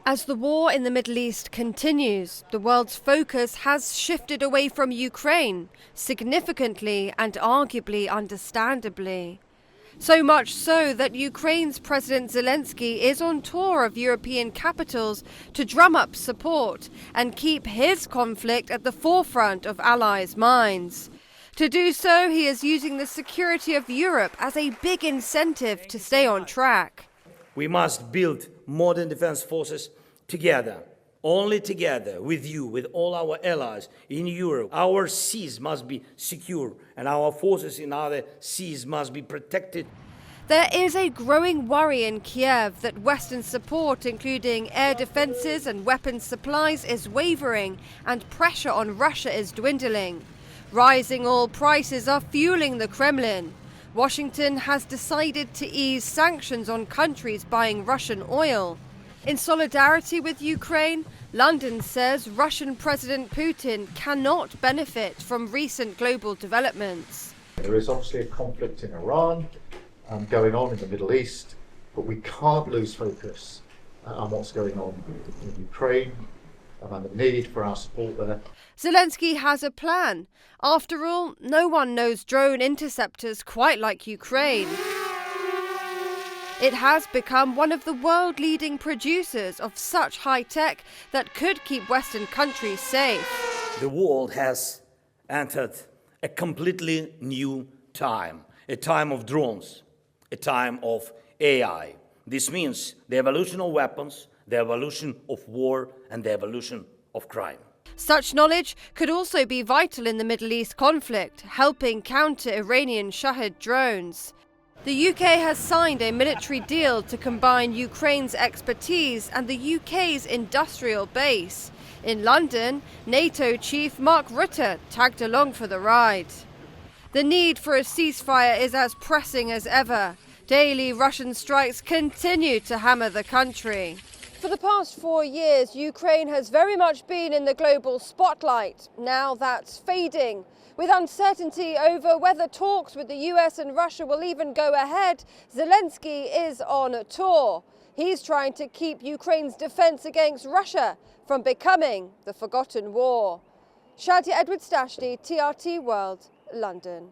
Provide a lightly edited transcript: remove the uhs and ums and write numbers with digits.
As the war in the Middle East continues, the world's focus has shifted away from Ukraine, significantly and arguably understandably. So much so that Ukraine's President Zelenskyy is on tour of European capitals to drum up support and keep his conflict at the forefront of allies' minds. To do so, he is using the security of Europe as a big incentive to stay on track. We must build modern defense forces together, only together with you, with all our allies in Europe. Our seas must be secure and our forces in other seas must be protected. There is a growing worry in Kiev that Western support, including air defences and weapons supplies, is wavering and pressure on Russia is dwindling. Rising oil prices are fueling the Kremlin. Washington has decided to ease sanctions on countries buying Russian oil. In solidarity with Ukraine, London says Russian President Putin cannot benefit from recent global developments. There is obviously a conflict in Iran going on in the Middle East, but we can't lose focus on what's going on in Ukraine and the need for our support there. Zelenskyy has a plan. After all, no one knows drone interceptors quite like Ukraine. It has become one of the world-leading producers of such high tech that could keep Western countries safe. The world has entered a completely new time, a time of drones, a time of AI. This means the evolution of weapons, the evolution of war, and the evolution of crime. Such knowledge could also be vital in the Middle East conflict, helping counter Iranian Shahed drones. The UK has signed a military deal to combine Ukraine's expertise and the UK's industrial base. In London, NATO chief Mark Rutte tagged along for the ride. The need for a ceasefire is as pressing as ever. Daily Russian strikes continue to hammer the country. For the past 4 years, Ukraine has very much been in the global spotlight. Now that's fading. With uncertainty over whether talks with the US and Russia will even go ahead, Zelenskyy is on tour. He's trying to keep Ukraine's defense against Russia from becoming the forgotten war. Shadia Edwards-Dashti, TRT World, London.